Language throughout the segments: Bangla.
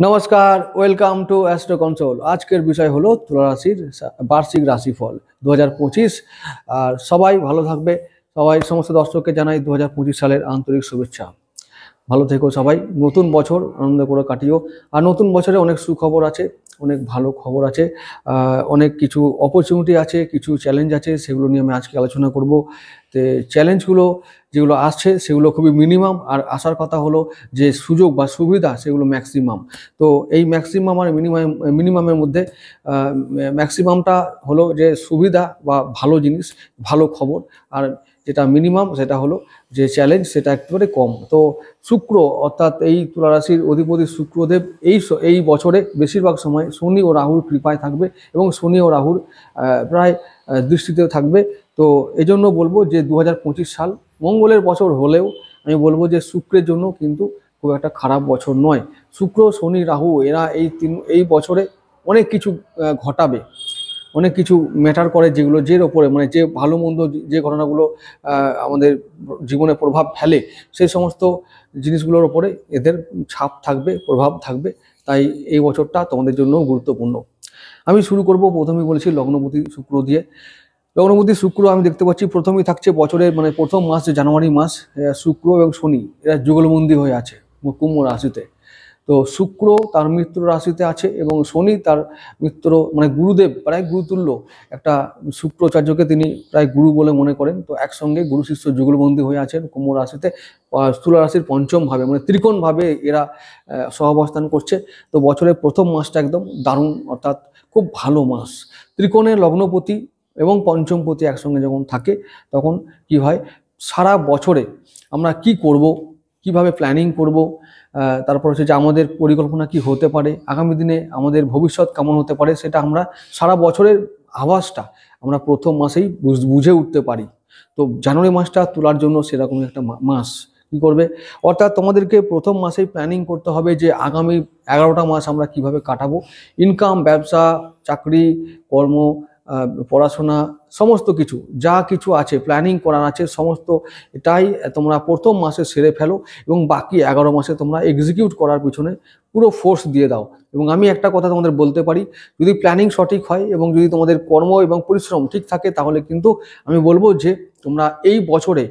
নমস্কার, ওয়েলকাম টু অ্যাস্ট্রো কনসোল। আজকের বিষয় হলো তুলা রাশির বার্ষিক রাশিফল 2025। আর সবাই ভালো থাকবে। সমস্ত দর্শককে জানাই 2025 সালের আন্তরিক শুভেচ্ছা। ভালো থেকো সবাই, নতুন বছর আনন্দ করে কাটিও। আর নতুন বছরে অনেক সুখবর আছে, অনেক ভালো খবর আছে, অনেক কিছু অপরচুনিটি আছে, কিছু চ্যালেঞ্জ আছে, সেগুলো নিয়ে আমি আজকে আলোচনা করব। তো চ্যালেঞ্জগুলো যেগুলো আসছে সেগুলো খুবই মিনিমাম, আর আসার কথা হলো যে সুযোগ বা সুবিধা সেগুলো ম্যাক্সিমাম। তো এই ম্যাক্সিমাম আর মিনিমামের মধ্যে ম্যাক্সিমামটা হলো যে সুবিধা বা ভালো জিনিস, ভালো খবর, আর যেটা মিনিমাম সেটা হলো যে চ্যালেঞ্জ, সেটা একেবারে কম। তো শুক্র অর্থাৎ এই তুলা রাশির অধিপতি শুক্রদেব এই বছরে বেশিরভাগ সময় শনি ও রাহুর কৃপায় থাকবে, এবং শনি ও রাহুর প্রায় দৃষ্টিতেও থাকবে। তো এই জন্য বলবো যে 2025 সাল মঙ্গলের বছর হলেও আমি বলবো যে শুক্রের জন্য কিন্তু খুব একটা খারাপ বছর নয়। শুক্র, শনি, রাহু এরা এই বছরে অনেক কিছু ঘটাবে, অনেক কিছু ম্যাটার করে, যেগুলো ওপরে মানে যে ভালো মন্দ যে ঘটনাগুলো আমাদের জীবনে প্রভাব ফেলে, সেই সমস্ত জিনিসগুলোর ওপরে এদের ছাপ থাকবে, প্রভাব থাকবে। তাই এই বছরটা তোমাদের জন্য গুরুত্বপূর্ণ। আমি শুরু করব, প্রথমেই বলেছি লগ্নপতি শুক্র দিয়ে। লগ্নপতি শুক্র আমি দেখতে পাচ্ছি প্রথমেই থাকছে বছরের মানে প্রথম মাস, যে জানুয়ারি মাস, শুক্র এবং শনি এরা যুগলবন্দী হয়ে আছে কুম্ভ রাশিতে। তো শুক্র তার মিত্র রাশিতে আছে, এবং শনি তার মিত্র মানে গুরুদেব, প্রায় গুরুতুল্য একটা শুক্রাচার্যকে তিনি প্রায় গুরু বলে মনে করেন। তো একসঙ্গে গুরু শিষ্য যুগলবন্দী হয়ে আছেন কুম্ভ রাশিতে, তুলা রাশির পঞ্চম ভাবে মানে ত্রিকোণ ভাবে এরা সহাবস্থান করছে। তো বছরের প্রথম মাসটা একদম দারুণ, অর্থাৎ খুব ভালো মাস। ত্রিকোণের লগ্নপতি এবং পঞ্চমপতি একসঙ্গে যখন থাকে তখন কি হয়, সারা বছরে আমরা কি করব, কিভাবে প্ল্যানিং করব, তারপর হচ্ছে যে আমাদের পরিকল্পনা কি হতে পারে, আগামী দিনে আমাদের ভবিষ্যৎ কেমন হতে পারে, সেটা আমরা সারা বছরের আভাসটা আমরা প্রথম মাসেই বুঝে উঠতে পারি। তো জানুয়ারি মাসটা তোলার জন্য সেরকমই একটা মাস। কি করবে, অর্থাৎ তোমাদেরকে প্রথম মাসেই প্ল্যানিং করতে হবে যে আগামী 11টা মাস আমরা কিভাবে কাটাবো। ইনকাম, ব্যবসা, চাকরি, কর্ম, পড়াশোনা, সমস্ত কিছু যা কিছু আছে প্ল্যানিং করার আছে, সমস্ত এটাই তোমরা প্রথম মাসে সেরে ফেলো, এবং বাকি 11 মাসে তোমরা এক্সিকিউট করার পিছনে পুরো ফোর্স দিয়ে দাও। এবং আমি একটা কথা তোমাদের বলতে পারি, যদি প্ল্যানিং সঠিক হয় এবং যদি তোমাদের কর্ম এবং পরিশ্রম ঠিক থাকে, তাহলে কিন্তু আমি বলবো যে তোমরা এই বছরে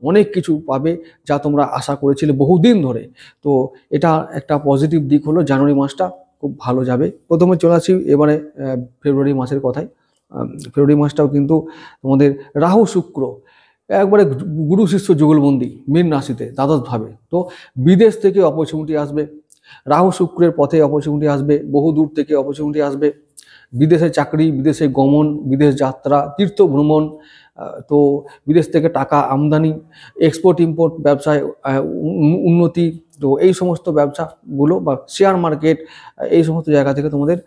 অনেক কিছু পাবে যা তোমরা আশা করেছিলে বহুদিন ধরে। তো এটা একটা পজিটিভ দিক হলো, জানুয়ারি মাসটা খুব ভালো যাবে। প্রথমে চলে আসি এবারে ফেব্রুয়ারি মাসের কথায়। ফেব্রুয়ারি মাসটাও কিন্তু তোমাদের রাহু শুক্র একবারে গুরু শিষ্য যুগলবন্দী মীন রাশিতে দ্বাদশভাবে। তো বিদেশ থেকে অপরচুনিটি আসবে, রাহু শুক্রের পথে অপরচুনিটি আসবে, বহু দূর থেকে অপরচুনিটি আসবে, বিদেশে চাকরি, বিদেশে গমন, বিদেশ যাত্রা, তীর্থ ভ্রমণ, তো বিদেশ থেকে টাকা আমদানি, এক্সপোর্ট ইম্পোর্ট ব্যবসায় উন্নতি। তো এই সমস্ত ব্যবসাগুলো বা শেয়ার মার্কেট, এই সমস্ত জায়গা থেকে তোমাদের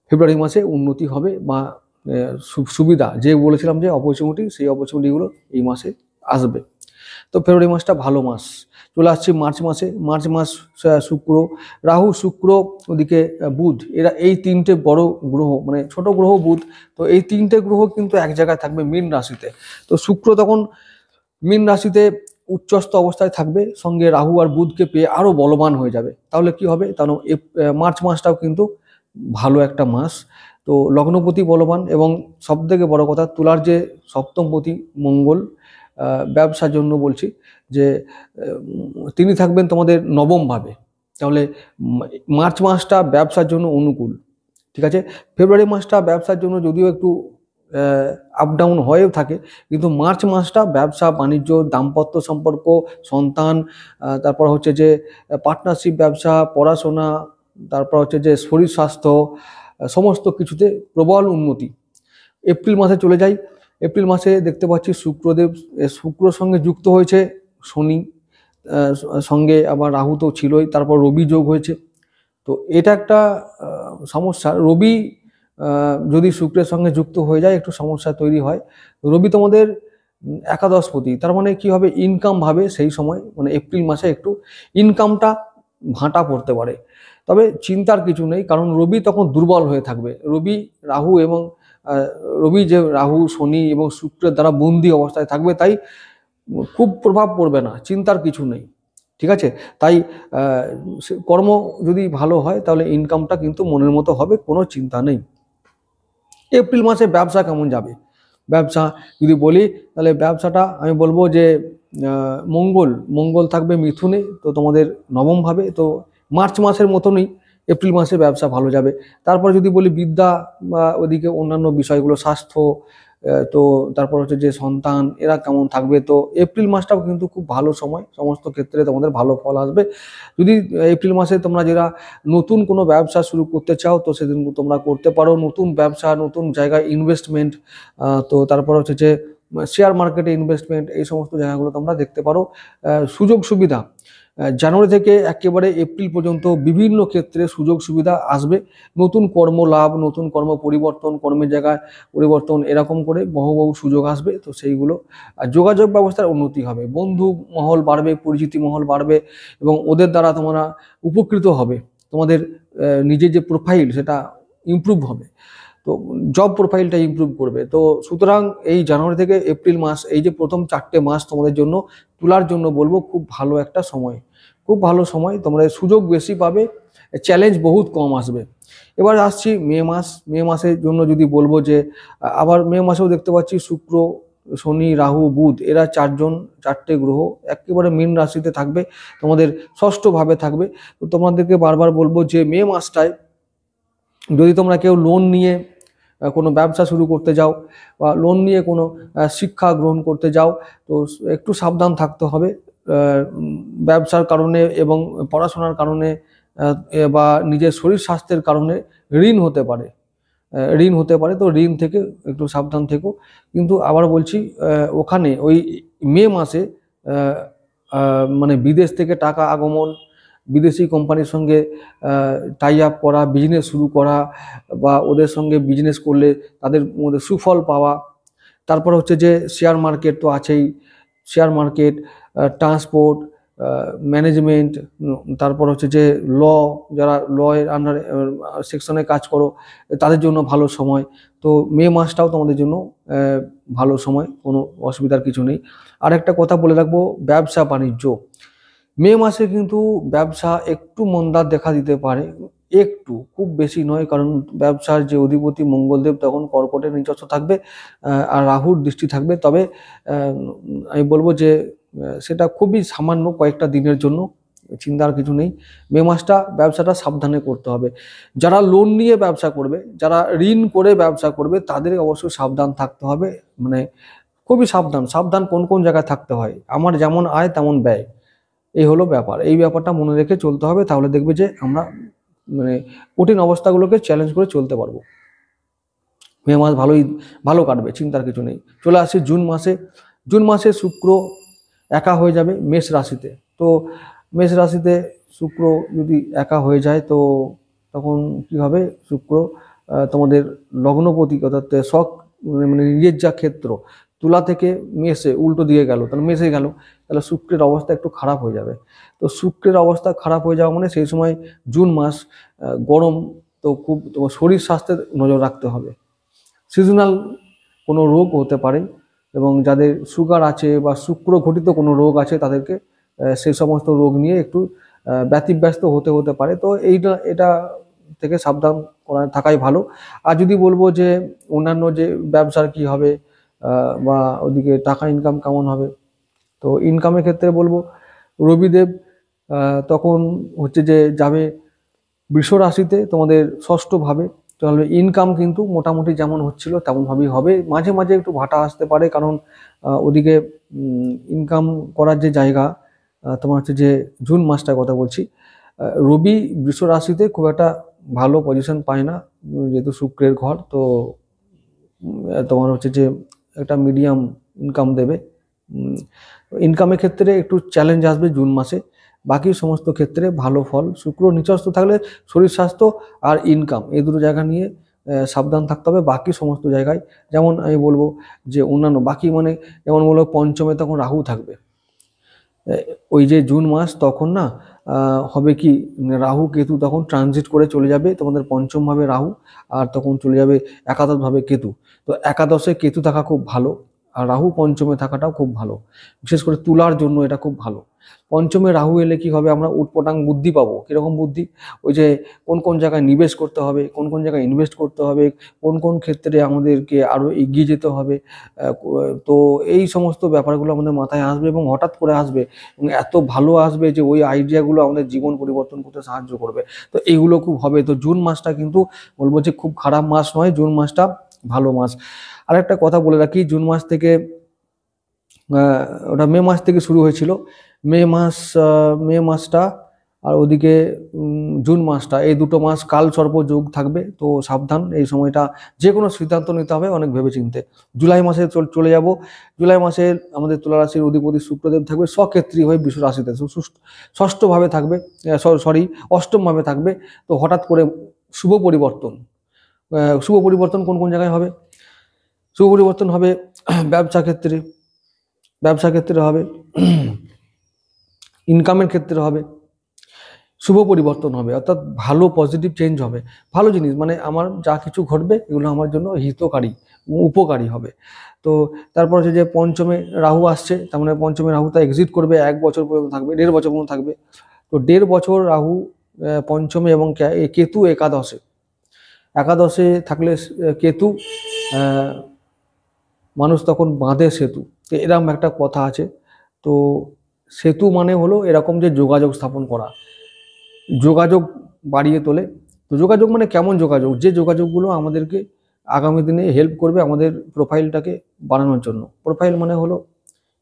ফেব্রুয়ারি মাসে উন্নতি হবে, বা সুবিধা যে বলেছিলাম যে অপরচুনিটি, সেই অপরচুনিটিগুলো এই মাসে আসবে। তো ফেব্রুয়ারি মাসটা ভালো মাস। চলে আসছে মার্চ মাসে। মার্চ মাস শুক্র, রাহু, শুক্র, ওদিকে বুধ, এরা এই তিনটে বড় গ্রহ, মানে ছোট গ্রহ বুধ, তো এই তিনটে গ্রহ কিন্তু এক জায়গায় থাকবে মীন রাশিতে। তো শুক্র তখন মীন রাশিতে উচ্চস্থ অবস্থায় থাকবে, সঙ্গে রাহু আর বুধকে পেয়ে আরো বলবান হয়ে যাবে। তাহলে কি হবে, তাহলে মার্চ মাসটাও কিন্তু ভালো একটা মাস। তো লগ্নপতি বলবান, এবং সব থেকে বড় কথা তুলার যে সপ্তমপতি মঙ্গল, ব্যবসার জন্য বলছি যে তিনি থাকবেন তোমাদের নবম ভাবে। তাহলে মার্চ মাসটা ব্যবসার জন্য অনুকূল, ঠিক আছে। ফেব্রুয়ারি মাসটা ব্যবসার জন্য যদিও একটু আপ ডাউন হয়েও থাকে, কিন্তু মার্চ মাসটা ব্যবসা বাণিজ্য, দাম্পত্য সম্পর্ক, সন্তান, তারপর হচ্ছে যে পার্টনারশিপ ব্যবসা, পড়াশোনা, তারপর হচ্ছে যে শরীর স্বাস্থ্য, সমস্ত কিছুতে প্রবল উন্নতি। এপ্রিল মাসে চলে যাই। এপ্রিল মাসে দেখতে পাচ্ছি শুক্রদেব শুক্রর সঙ্গে যুক্ত হয়েছে শনি, সঙ্গে আবার রাহু তো ছিলই, তারপর রবি যোগ হয়েছে। তো এটা একটা সমস্যা। রবি যদি শুক্রের সঙ্গে যুক্ত হয়ে যায় একটু সমস্যা তৈরি হয়। রবি তোমাদের একাদশপতি, তার মানে কি হবে, ইনকাম ভাবে সেই সময় মানে এপ্রিল মাসে একটু ইনকামটা ভাঁটা পড়তে পারে। তবে চিন্তার কিছু নেই, কারণ রবি তখন দুর্বল হয়ে থাকবে। রবি রাহু এবং রবি যে রাহু শনি এবং শুক্রের দ্বারা বন্দি অবস্থায় থাকবে, তাই খুব প্রভাব পড়বে না, চিন্তার কিছু নেই। ঠিক আছে, তাই কর্ম যদি ভালো হয় তাহলে ইনকামটা কিন্তু মনের মতো হবে, কোনো চিন্তা নেই। এপ্রিল মাসে ব্যবসা কেমন যাবে? ব্যবসা যদি বলি তাহলে ব্যবসাটা আমি বলবো যে মঙ্গল মঙ্গল থাকবে মিথুনে, তো তোমাদের নবম ভাবে, তো মার্চ মাসের মতনই এপ্রিল মাসে ব্যবসা ভালো যাবে। তারপর যদি বলি বিদ্যা বা ওদিকে অন্যান্য বিষয়গুলো, স্বাস্থ্য, তো তারপর হচ্ছে যে সন্তান, এরা কেমন থাকবে, তো এপ্রিল মাসটাও কিন্তু খুব ভালো সময়, সমস্ত ক্ষেত্রে তোমাদের ভালো ফল আসবে। যদি এপ্রিল মাসে তোমরা যারা নতুন কোনো ব্যবসা শুরু করতে চাও তো সেদিন তোমরা করতে পারো, নতুন ব্যবসা, নতুন জায়গায় ইনভেস্টমেন্ট, তো তারপর হচ্ছে যে শেয়ার মার্কেটে ইনভেস্টমেন্ট, এই সমস্ত জায়গাগুলো তোমরা দেখতে পারো। সুযোগ সুবিধা জানুয়ারি থেকে একেবারে এপ্রিল পর্যন্ত বিভিন্ন ক্ষেত্রে সুযোগ সুবিধা আসবে, নতুন কর্ম লাভ, নতুন কর্ম পরিবর্তন, কর্মের জায়গায় পরিবর্তন, এরকম করে বহু বহু সুযোগ আসবে। তো সেইগুলো যোগাযোগ ব্যবস্থার উন্নতি হবে, বন্ধু মহল বাড়বে, পরিচিতি মহল বাড়বে এবং ওদের দ্বারা তোমরা উপকৃত হবে। তোমাদের নিজের যে প্রোফাইল সেটা ইমপ্রুভ হবে, তো জব প্রোফাইলটা ইমপ্রুভ করবে। তো সুতরাং এই জানুয়ারি থেকে এপ্রিল মাস, এই যে প্রথম 4টে মাস তোমাদের জন্য, তুলার জন্য বলবো খুব ভালো একটা সময়, খুব ভালো সময়, তোমরা সুযোগ বেশি পাবে, চ্যালেঞ্জ বহুত কম আসবে। এবার আসছি মে মাস। মে মাসের জন্য যদি বলবো যে আবার মে মাসেও দেখতে পাচ্ছি শুক্র, শনি, রাহু, বুধ, এরা 4টে গ্রহ একেবারে মীন রাশিতে থাকবে, তোমাদের ষষ্ঠ ভাবে থাকবে। তো তোমাদেরকে বারবার বলবো যে মে মাসটায় যদি তোমরা কেউ লোন নিয়ে কোনো ব্যবসা শুরু করতে যাও বা লোন নিয়ে কোনো শিক্ষা গ্রহণ করতে যাও, তো একটু সাবধান থাকতে হবে। ব্যবসার কারণে এবং পড়াশোনার কারণে বা নিজের শরীর স্বাস্থ্যের কারণে ঋণ হতে পারে, তো ঋণ থেকে একটু সাবধান থেকো। কিন্তু আবার বলছি, ওখানে ওই মে মাসে মানে বিদেশ থেকে টাকা আগমন, বিদেশি কোম্পানির সঙ্গে টাই আপ করা, বিজনেস শুরু করা বা ওদের সঙ্গে বিজনেস করলে তাদের মধ্যে সুফল পাওয়া, তারপর হচ্ছে যে শেয়ার মার্কেট তো আছেই, শেয়ার মার্কেট, ট্রান্সপোর্ট, ম্যানেজমেন্ট, তারপর হচ্ছে যে ল, যারা ল এর আন্ডারে সেকশনে কাজ করো তাদের জন্য ভালো সময়। তো মে মাসটাও তোমাদের জন্য ভালো সময়, কোনো অসুবিধার কিছু নেই। আর একটা কথা বলে রাখবো, ব্যবসা বাণিজ্য মে মাসে কিন্তু ব্যবসা একটু মন্দার দেখা দিতে পারে, একটু, খুব বেশি নয়, কারণ ব্যবসার যে অধিপতি মঙ্গলদেব তখন কর্কটের নিজস্ব থাকবে আর রাহুর দৃষ্টি থাকবে। তবে আমি বলবো যে সেটা খুবই সামান্য কয়েকটা দিনের জন্য, চিন্তার কিছু নেই। মে মাসটা ব্যবসাটা সাবধানে করতে হবে। যারা লোন নিয়ে ব্যবসা করবে, যারা ঋণ করে ব্যবসা করবে, তাদের অবশ্যই সাবধান থাকতে হবে, মানে খুবই সাবধান। সাবধান কোন কোন জায়গায় থাকতে হয়, আমার যেমন আয় তেমন ব্যয়, এই হলো ব্যাপার। এই ব্যাপারটা মনে রেখে চলতে হবে, তাহলে দেখবে যে আমরা মানে কঠিন অবস্থাগুলোকে চ্যালেঞ্জ করে চলতে পারবো। মে মাস ভালো কাটবে, চিন্তার কিছু নেই। চলে আসছে জুন মাসে। জুন মাসে শুক্র একা হয়ে যাবে মেষ রাশিতে। তো মেষ রাশিতে শুক্র যদি একা হয়ে যায় তো তখন কি হবে, শুক্র তোমাদের লগ্নপতি, অর্থাৎ শখ মানে নিজের যা ক্ষেত্র, তুলা থেকে মেষে উল্টো দিকে গেল, তাহলে মেষে গেল, তাহলে শুক্রের অবস্থা একটু খারাপ হয়ে যাবে। তো শুক্রের অবস্থা খারাপ হয়ে যাওয়া মানে সেই সময় জুন মাস গরম, তো খুব তোমার শরীর স্বাস্থ্যের নজর রাখতে হবে। সিজনাল কোনো রোগ হতে পারে এবং যাদের সুগার আছে বা শুক্র ঘটিত কোনো রোগ আছে তাদেরকে সেই সমস্ত রোগ নিয়ে একটু ব্যতিব্যস্ত হতে পারে। তো এটা থেকে সাবধান থাকাই ভালো। আর যদি বলবো যে অন্যান্য যে ব্যবসার কি হবে বা ওদিকে টাকা ইনকাম কেমন হবে, তো ইনকামের ক্ষেত্রে বলবো রবিদেব তখন হচ্ছে যে যাবে বৃষ রাশিতে, তোমাদের ষষ্ঠ ভাবে, তাহলে ইনকাম কিন্তু মোটামুটি যেমন হচ্ছিল তেমনভাবেই হবে। মাঝে মাঝে একটু ভাটা আসতে পারে, কারণ ওদিকে ইনকাম করার যে জায়গা, তোমার হচ্ছে যে জুন মাসটার কথা বলছি, রবি বৃষ রাশিতে খুব একটা ভালো পজিশন পায় না, যেহেতু শুক্রের ঘর, তো তোমার হচ্ছে যে একটা মিডিয়াম ইনকাম দেবে। ইনকামের ক্ষেত্রে একটু চ্যালেঞ্জ আসবে জুন মাসে। বাকি সমস্ত ক্ষেত্রে ভালো ফল। শুক্র নিচস্থ থাকলে শরীর স্বাস্থ্য আর ইনকাম এই দুটো জায়গা নিয়ে সাবধান থাকতে হবে। বাকি সমস্ত জায়গায় যেমন আমি বলবো যে অন্যান্য বাকি মানে যেমন বলবো পঞ্চমে তখন রাহু থাকবে। ওই যে জুন মাস তখন না হবে কি রাহু কেতু তখন ট্রানজিট করে চলে যাবে তোমাদের পঞ্চম ভাবে রাহু, আর তখন চলে যাবে একাদশ ভাবে কেতু। তো একাদশে কেতু থাকা খুব ভালো, আর রাহু পঞ্চমে থাকাটাও খুব ভালো, বিশেষ করে তুলার জন্য এটা খুব ভালো। পঞ্চমে রাহু এলে কি হবে, আমরা উটপটাং বুদ্ধি পাবো। কিরকম বুদ্ধি? ওই যে কোন কোন জায়গায় নিবেশ করতে হবে, কোন কোন জায়গায় ইনভেস্ট করতে হবে, কোন কোন ক্ষেত্রে আমাদেরকে আরো এগিয়ে যেতে হবে। তো এই সমস্ত ব্যাপারগুলো আমাদের মাথায় আসবে এবং হঠাৎ করে আসবে এবং এত ভালো আসবে যে ওই আইডিয়াগুলো আমাদের জীবন পরিবর্তন করতে সাহায্য করবে। তো এইগুলো খুব হবে। তো জুন মাসটা কিন্তু বলবো যে খুব খারাপ মাস নয়, জুন মাসটা ভালো মাস। আর একটা কথা বলে রাখি, জুন মাস থেকে ওটা মে মাস থেকে শুরু হয়েছিল। মে মাসটা আর ওদিকে জুন মাসটা, এই দুটো মাস কাল সর্প যোগ থাকবে। তো সাবধান, এই সময়টা যে কোনো সিদ্ধান্ত নিতে হবে অনেক ভেবেচিন্তে। জুলাই মাসে চলে যাব। জুলাই মাসে আমাদের তুলা রাশির অধিপতি শুক্রদেব থাকবে স্বক্ষেত্রী হয়ে বিশ্ব রাশিতে, ষষ্ঠভাবে থাকবে, অষ্টমভাবে থাকবে। তো হঠাৎ করে শুভ পরিবর্তন, শুভ পরিবর্তন কোন কোন জায়গায় হবে? শুভ পরিবর্তন হবে ব্যবসা ক্ষেত্রে হবে, ইনকামের ক্ষেত্রে হবে, শুভ পরিবর্তন হবে, অর্থাৎ ভালো পজিটিভ চেঞ্জ হবে। ভালো জিনিস মানে আমার যা কিছু ঘটবে এগুলো আমার জন্য হিতকারী, উপকারী হবে। তো তারপর হচ্ছে যে পঞ্চমে রাহু আসছে, তার মানে পঞ্চমে রাহুটা এক্সিট করবে, 1 বছর পর্যন্ত থাকবে, 1.5 বছর পর্যন্ত থাকবে। তো 1.5 বছর রাহু পঞ্চমে এবং কেতু একাদশে থাকলে কেতু মানুষ তখন বাঁধে সেতু। তো এরকম একটা কথা আছে। তো সেতু মানে হলো এরকম যে যোগাযোগ স্থাপন করা, যোগাযোগ বাড়িয়ে তোলে। তো যোগাযোগ মানে কেমন যোগাযোগ? যে যোগাযোগগুলো আমাদেরকে আগামী দিনে হেল্প করবে আমাদের প্রোফাইলটাকে বাড়ানোর জন্য। প্রোফাইল মানে হলো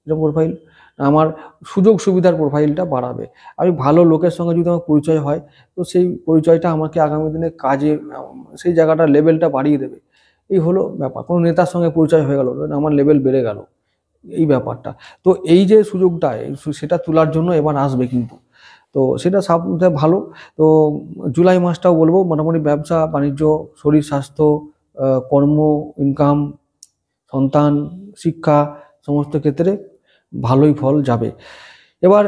এরকম প্রোফাইল, আমার সুযোগ সুবিধার প্রোফাইলটা বাড়াবে। আমি ভালো লোকের সঙ্গে যদি আমার পরিচয় হয়, তো সেই পরিচয়টা আমাকে আগামী দিনে কাজে সেই জায়গাটার লেভেলটা বাড়িয়ে দেবে। এই হলো ব্যাপার। কোনো নেতার সঙ্গে পরিচয় হয়ে গেল, আমার লেভেল বেড়ে গেল, এই ব্যাপারটা। তো এই যে সুযোগটা সেটা তোলার জন্য এবার আসবে কিন্তু। তো সেটা সবথেকে ভালো। তো জুলাই মাসটাও বলবো মোটামুটি ব্যবসা বাণিজ্য, শরীর স্বাস্থ্য, কর্ম, ইনকাম, সন্তান, শিক্ষা সমস্ত ক্ষেত্রে ভালোই ফল যাবে। এবার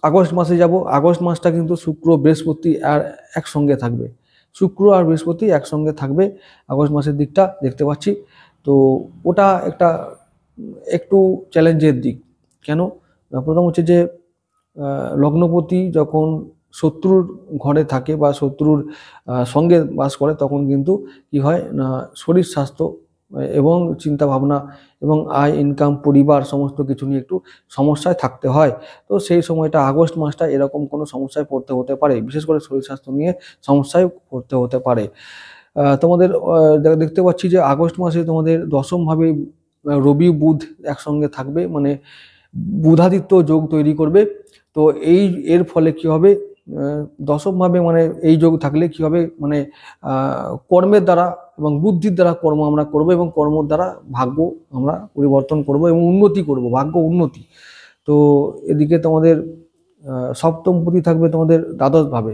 আগস্ট মাসে যাব। আগস্ট মাসটা কিন্তু শুক্র বৃহস্পতি আর একসঙ্গে থাকবে, শুক্র আর বৃহস্পতি একসঙ্গে থাকবে আগস্ট মাসের দিকটা দেখতে পাচ্ছি। তো ওটা একটু চ্যালেঞ্জের দিক। কেন? প্রথম হচ্ছে যে লগ্নপতি যখন শত্রুর ঘরে থাকে বা শত্রুর সঙ্গে বাস করে, তখন কিন্তু কি হয় না, শরীর স্বাস্থ্য এবং চিন্তা ভাবনা এবং আয় ইনকাম পরিবার সমস্ত কিছু নিয়ে একটু সমস্যায় থাকতে হয়। তো সেই সময়টা আগস্ট মাসটা এরকম কোনো সমস্যায় পড়তে হতে পারে, বিশেষ করে শরীর স্বাস্থ্য নিয়ে সমস্যায় পড়তে হতে পারে। তোমাদের দেখতে পাচ্ছি যে আগস্ট মাসে তোমাদের দশমভাবে রবি বুধ একসঙ্গে থাকবে, মানে বুধাদিত্য যোগ তৈরি করবে। তো এর ফলে কি হবে, দশমভাবে মানে এই যোগ থাকলে কি হবে, মানে কর্মের দ্বারা এবং বুদ্ধির দ্বারা কর্ম আমরা করব এবং কর্মের দ্বারা ভাগ্য আমরা পরিবর্তন করব এবং উন্নতি করব, ভাগ্য উন্নতি। তো এদিকে তোমাদের সপ্তমপতি থাকবে তোমাদের দ্বাদশভাবে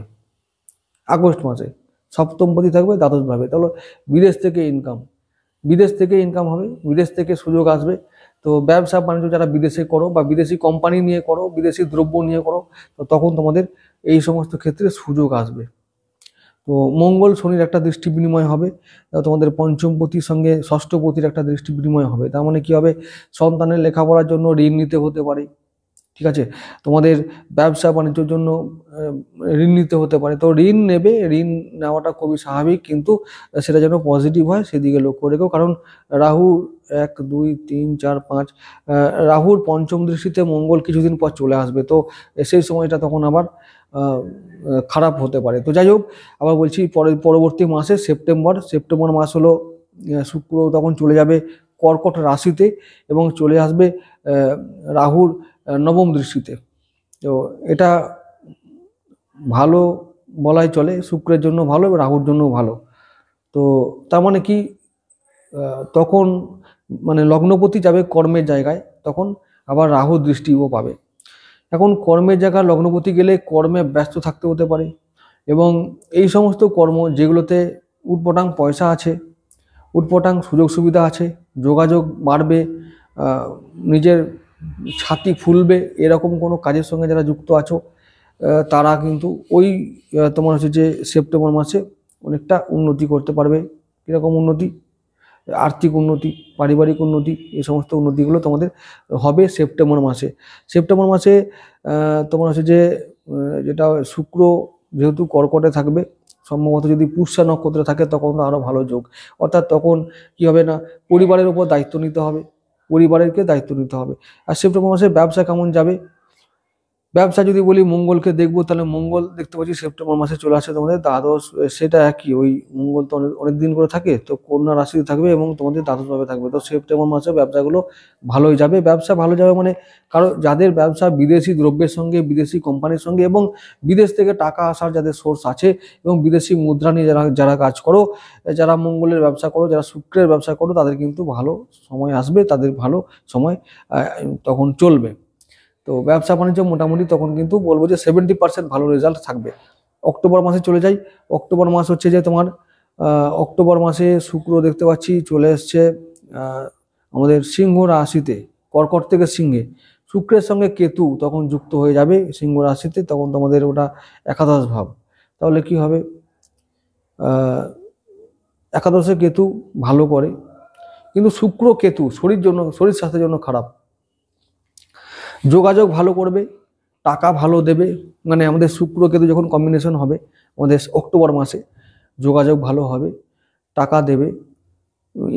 আগস্ট মাসে, সপ্তমপতি থাকবে দ্বাদশভাবে। তাহলে বিদেশ থেকে ইনকাম হবে, বিদেশ থেকে সুযোগ আসবে। তো ব্যবসা বাণিজ্য যারা বিদেশে করো বা বিদেশি কোম্পানি নিয়ে করো, বিদেশি দ্রব্য নিয়ে করো, তো তখন তোমাদের এই সমস্ত ক্ষেত্রে সুযোগ আসবে। তো মঙ্গল শনির একটা দৃষ্টি বিনিময় হবে, তোমাদের পঞ্চমপতির সঙ্গে ষষ্ঠপতির একটা দৃষ্টি বিনিময় হবে। তার মানে কি হবে, সন্তানের লেখাপড়ার জন্য ঋণ নিতে হতে পারে, ঠিক আছে? তোমাদের ব্যবসা বাণিজ্যের জন্য ঋণ নিতে হতে পারে। তো ঋণ নেবে, ঋণ নেওয়াটা খুবই স্বাভাবিক, কিন্তু সেটা যেন পজিটিভ হয় সেদিকে লক্ষ্য রেখো। কারণ রাহু 1 2 3 4 5 রাহুর পঞ্চম দৃষ্টিতে মঙ্গল কিছুদিন পর চলে আসবে। তো সেই সময়টা তখন আবার খারাপ হতে পারে। তো যাই হোক, আবার বলছি পরবর্তী মাসে সেপ্টেম্বর মাস হলো শুক্র তখন চলে যাবে কর্কট রাশিতে এবং চলে আসবে রাহুর নবম দৃষ্টিতে। তো এটা ভালো বলাই চলে, শুক্রের জন্য ভালো এবং রাহুর জন্য ভালো। তো তার মানে কি, তখন মানে লগ্নপতি যাবে কর্মের জায়গায়, তখন আবার রাহু দৃষ্টিও পাবে। এখন কর্মের জায়গা লগ্নপতি গেলে কর্মে ব্যস্ত থাকতে হতে পারে, এবং এই সমস্ত কর্ম যেগুলোতে উটপটাং পয়সা আছে, উটপটাং সুযোগ সুবিধা আছে, যোগাযোগ বাড়বে, নিজের ছাতি ফুলবে, এরকম কোনো কাজের সঙ্গে যারা যুক্ত আছো তারা কিন্তু ওই তোমার হচ্ছে যে সেপ্টেম্বর মাসে অনেকটা উন্নতি করতে পারবে। কীরকম উন্নতি? আর্থিক উন্নতি, পারিবারিক উন্নতি, এই সমস্ত উন্নতিগুলো তোমাদের হবে সেপ্টেম্বর মাসে। সেপ্টেম্বর মাসে তোমার হচ্ছে যে যেটা শুক্র যেহেতু কর্কটে থাকবে, সম্ভবত যদি পুষ্যা নক্ষত্রে থাকে তখন তো আরও ভালো যোগ। অর্থাৎ তখন কি হবে না, পরিবারের উপর দায়িত্ব নিতে হবে, পরিবারেরকে দায়িত্ব নিতে হবে। আর সেপ্টেম্বর মাসে ব্যবসা কেমন যাবে? ব্যবসা যদি বলি মঙ্গলকে দেখবো, তাহলে মঙ্গল দেখতে পাচ্ছি সেপ্টেম্বর মাসে চলে আসে তোমাদের দ্বাদশ। সেটা একই, ওই মঙ্গল তো অনেক দিন করে থাকে, তো কন্যা রাশিতে থাকবে এবং তোমাদের দ্বাদশভাবে থাকবে। তো সেপ্টেম্বর মাসে ব্যবসাগুলো ভালোই যাবে। ব্যবসা ভালো যাবে মানে কারো যাদের ব্যবসা বিদেশি দ্রব্যের সঙ্গে, বিদেশি কোম্পানির সঙ্গে, এবং বিদেশ থেকে টাকা আসার যাদের সোর্স আছে, এবং বিদেশি মুদ্রা নিয়ে যারা যারা কাজ করো, যারা মঙ্গলের ব্যবসা করো, যারা শুক্রের ব্যবসা করো, তাদের কিন্তু ভালো সময় আসবে, তাদের ভালো সময় তখন চলবে। তো ব্যবসা বাণিজ্য মোটামুটি তখন কিন্তু বলবো যে 70% ভালো রেজাল্ট থাকবে। অক্টোবর মাসে চলে যাই। অক্টোবর মাস হচ্ছে যে তোমার অক্টোবর মাসে শুক্র দেখতে পাচ্ছি চলে এসছে আমাদের সিংহ রাশিতে, কর্কট থেকে সিংহে। শুক্রের সঙ্গে কেতু তখন যুক্ত হয়ে যাবে সিংহ রাশিতে, তখন তোমাদের ওটা একাদশ ভাব। তাহলে কি হবে? একাদশে কেতু ভালো করে, কিন্তু শুক্র কেতু শরীর স্বাস্থ্যের জন্য খারাপ। যোগাযোগ ভালো করবে, টাকা ভালো দেবে, মানে আমাদের শুক্র কেতু যখন কম্বিনেশন হবে আমাদের অক্টোবর মাসে, যোগাযোগ ভালো হবে, টাকা দেবে,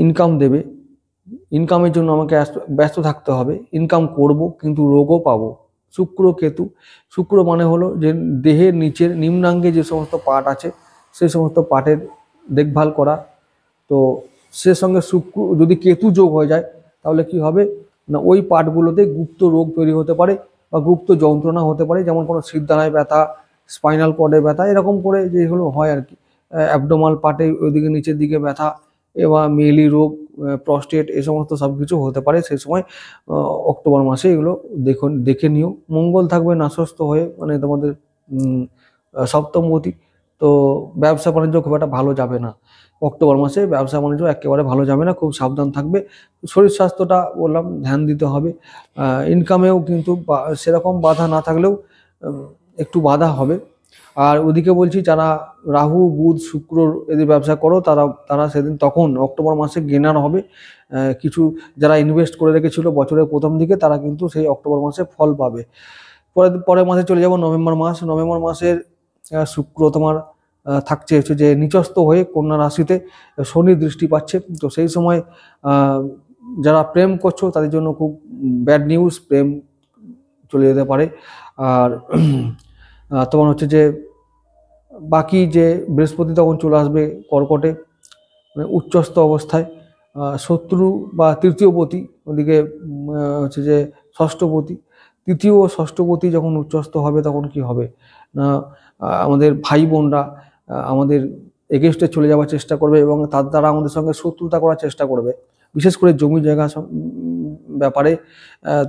ইনকাম দেবে। ইনকামের জন্য আমাকে ব্যস্ত থাকতে হবে, ইনকাম করব, কিন্তু রোগও পাবো। শুক্র কেতু, শুক্র মানে হলো যে দেহের নিচের নিম্নাঙ্গে যে সমস্ত পার্ট আছে সেই সমস্ত পার্টের দেখভাল করা। তো সে সঙ্গে শুক্র যদি কেতু যোগ হয়ে যায় তাহলে কি হবে না, ওই পার্টগুলোতে গুপ্ত রোগ তৈরি হতে পারে বা গুপ্ত যন্ত্রণা হতে পারে, যেমন কোনো শিরদাঁড়ায় ব্যথা, স্পাইনাল কর্ডে ব্যথা, এরকম করে যেগুলো হয় আর কি, অ্যাবডোমাল পার্টে ওইদিকে নিচের দিকে ব্যথা, এবার মেয়েলি রোগ, প্রস্টেট, এই সমস্ত সব কিছু হতে পারে সেই সময়। অক্টোবর মাসে এগুলো দেখে নিও। মঙ্গল থাকবে নাশস্ত হয়ে, মানে তোমাদের সপ্তমপতি। তো ব্যবসা বাণিজ্য খুব একটা ভালো যাবে না অক্টোবর মাসে, ব্যবসা বাণিজ্য একেবারে ভালো যাবে না, খুব সাবধান থাকবে। শরীর স্বাস্থ্যটা বললাম ধ্যান দিতে হবে। ইনকামেও কিন্তু সেরকম বাধা না থাকলেও একটু বাধা হবে। আর ওদিকে বলছি যারা রাহু বুধ শুক্র এদের ব্যবসা করো তারা সেদিন তখন অক্টোবর মাসে গেনার হবে। কিছু যারা ইনভেস্ট করে রেখেছিল বছরের প্রথম দিকে তারা কিন্তু সেই অক্টোবর মাসে ফল পাবে। পরের মাসে চলে যাব নভেম্বর মাস। নভেম্বর মাসের শুক্র তোমার থাকছে হচ্ছে যে নিচস্থ হয়ে কন্যা রাশিতে, শনি দৃষ্টি পাচ্ছে। তো সেই সময় যারা প্রেম করছো তাদের জন্য খুব ব্যাড নিউজ, প্রেম চলে যেতে পারে। আর তোমার হচ্ছে যে বাকি যে বৃহস্পতি তখন চলে আসবে কর্কটে, মানে উচ্চস্থ অবস্থায়। শত্রু বা তৃতীয়পতি ওদিকে হচ্ছে যে ষষ্ঠপতি, তৃতীয় ও ষষ্ঠপতি যখন উচ্চস্থ হবে তখন কি হবে না, আমাদের ভাই বোনরা আমাদের এগেনস্টে চলে যাওয়ার চেষ্টা করবে এবং তার দ্বারা আমাদের সঙ্গে শত্রুতা করার চেষ্টা করবে, বিশেষ করে জমি জায়গা ব্যাপারে।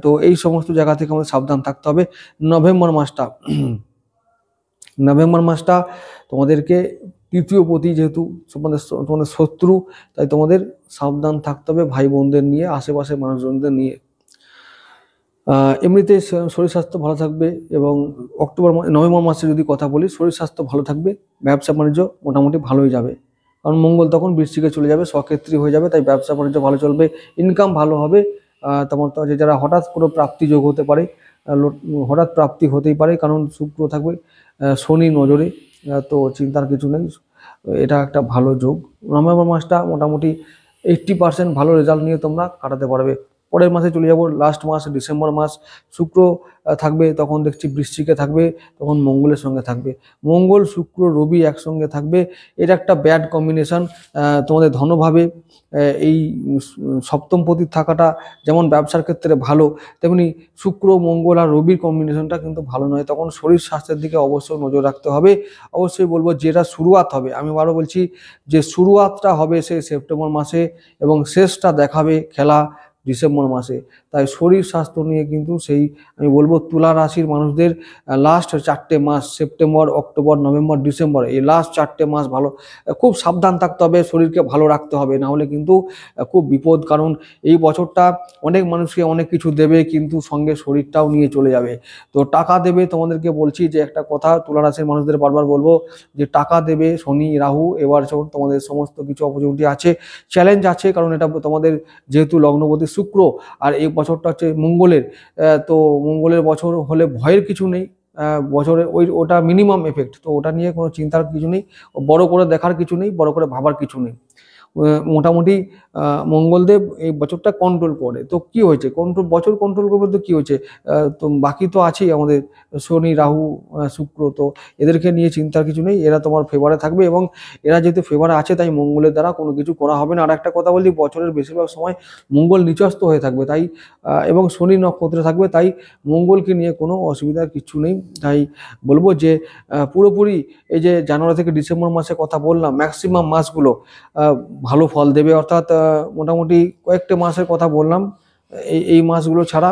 তো এই সমস্ত জায়গা থেকে আমাদের সাবধান থাকতে হবে। নভেম্বর মাসটা তোমাদেরকে তৃতীয়পতি যেহেতু তোমাদের শত্রু, তাই তোমাদের সাবধান থাকতে হবে ভাই বোনদের নিয়ে, আশেপাশের মানুষজনদের নিয়ে। এমনিতে শরীর স্বাস্থ্য ভালো থাকবে। এবং নভেম্বর মাসে যদি কথা বলি, শরীর স্বাস্থ্য ভালো থাকবে, ব্যবসা বাণিজ্য মোটামুটি ভালোই যাবে, কারণ মঙ্গল তখন বৃশ্চিকে চলে যাবে, স্বক্ষেত্রী হয়ে যাবে, তাই ব্যবসা বাণিজ্য ভালো চলবে, ইনকাম ভালো হবে। তোমার যারা হঠাৎ কোনো প্রাপ্তি যোগ হতে পারে, হঠাৎ প্রাপ্তি হতেই পারে, কারণ শুক্র থাকবে শনি নজরে, তো চিন্তার কিছু নেই, এটা একটা ভালো যোগ। নভেম্বর মাসটা মোটামুটি 80% ভালো রেজাল্ট নিয়ে তোমরা কাটাতে পারবে। পরের মাসে চলে যাব লাস্ট মাস ডিসেম্বর মাস। শুক্র থাকবে তখন দেখছি বৃশ্চিকে থাকবে, তখন মঙ্গলের সঙ্গে থাকবে, মঙ্গল শুক্র রবি একসঙ্গে থাকবে। এটা একটা ব্যাড কম্বিনেশন। তোমাদের ধনভাবে এই সপ্তমপতি থাকাটা যেমন ব্যবসার ক্ষেত্রে ভালো, তেমনি শুক্র মঙ্গল আর রবির কম্বিনেশনটা কিন্তু ভালো নয়। তখন শরীর স্বাস্থ্যের দিকে অবশ্যই নজর রাখতে হবে। অবশ্যই বলবো যেটা শুরুয়াত হবে, আমি আবারও বলছি যে শুরুয়াতটা হবে সেই সেপ্টেম্বর মাসে এবং শেষটা দেখাবে খেলা ডিসেম্বর মাসে। তাই শরীর স্বাস্থ্য নিয়ে কিন্তু সেই আমি বলবো তুলা রাশির মানুষদের লাস্ট 4টে মাস, সেপ্টেম্বর, অক্টোবর, নভেম্বর, ডিসেম্বর, এই লাস্ট 4টে মাস ভালো, খুব সাবধান থাকতে হবে, শরীরকে ভালো রাখতে হবে, না হলে কিন্তু খুব বিপদ। কারণ এই বছরটা অনেক মানুষকে অনেক কিছু দেবে, কিন্তু সঙ্গে শরীরটাও নিয়ে চলে যাবে। তো টাকা দেবে, তোমাদেরকে বলছি যে একটা কথা তুলা রাশির মানুষদের বারবার বলবো যে টাকা দেবে শনি রাহু, এবার যখন তোমাদের সমস্ত কিছু অপরচুনিটি আছে, চ্যালেঞ্জ আছে, কারণ এটা তোমাদের যেহেতু লগ্নপতি শুক্র, আর এই বছরটা হচ্ছে মঙ্গলের, তো মঙ্গলের বছর হলে ভয়ের কিছু নেই, বছরে ওটা মিনিমাম এফেক্ট, তো ওটা নিয়ে কোনো চিন্তার কিছু নেই, বড় করে দেখার কিছু নেই, বড় করে ভাবার কিছু নেই। মোটামুটি মঙ্গলদেব এই বছরটা কন্ট্রোল করে, তো কি হয়েছে বছর কন্ট্রোল করবে, তো কি হয়েছে, তো বাকি তো আছেই আমাদের শনি রাহু শুক্র, তো এদেরকে নিয়ে চিন্তার কিছু নেই, এরা তোমার ফেভারে থাকবে, এবং এরা যেহেতু ফেভারে আছে তাই মঙ্গলের দ্বারা কোনো কিছু করা হবে না। আর একটা কথা বলি, বছরের বেশিরভাগ সময় মঙ্গল নিচস্থ হয়ে থাকবে, তাই এবং শনি নক্ষত্রে থাকবে, তাই মঙ্গলকে নিয়ে কোনো অসুবিধার কিছু নেই। তাই বলবো যে পুরোপুরি এই যে জানুয়ারি থেকে ডিসেম্বর মাসে কথা বললাম, ম্যাক্সিমাম মাসগুলো ভালো ফল দেবে, অর্থাৎ মোটামুটি কয়েকটা মাসের কথা বললাম, এই মাসগুলো ছাড়া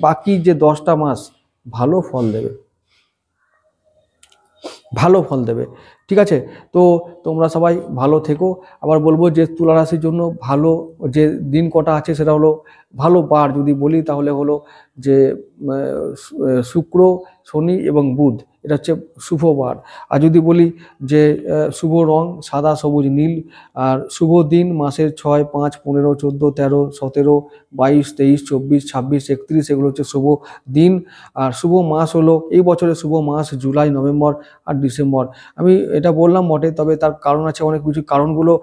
বাকি যে 10টা মাস ভালো ফল দেবে, ভালো ফল দেবে। ঠিক আছে, তো তোমরা সবাই ভালো থেকো। আবার বলবো যে তুলা রাশির জন্য ভালো যে দিন কটা আছে সেটা হলো, ভালো বার যদি বলি তাহলে হলো যে শুক্র, শনি এবং বুধ, এটা হচ্ছে শুভ বার। আর যদি বলি যে শুভ রং সাদা, সবুজ, নীল, আর শুভ দিন মাসের 6, 5, 15, 14, 13, 17, 22, 23, 24, 26, 31, এগুলো হচ্ছে শুভ দিন। আর শুভ মাস হলো এই বছরের শুভ মাস জুলাই, নভেম্বর আর ডিসেম্বর। আমি এটা বললাম বটে, তবে তার কারণ আছে অনেক কিছু, কারণগুলো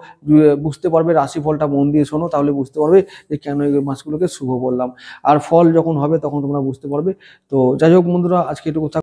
বুঝতে পারবে, রাশিফলটা মন দিয়ে শোনো, তাহলে বুঝতে পারবে যে কেন এই মাসগুলোকে শুভ বললাম, আর ফল যখন হবে তখন তোমরা বুঝতে পারবে। তো যাই হোক বন্ধুরা, আজকে এটুকু থাক।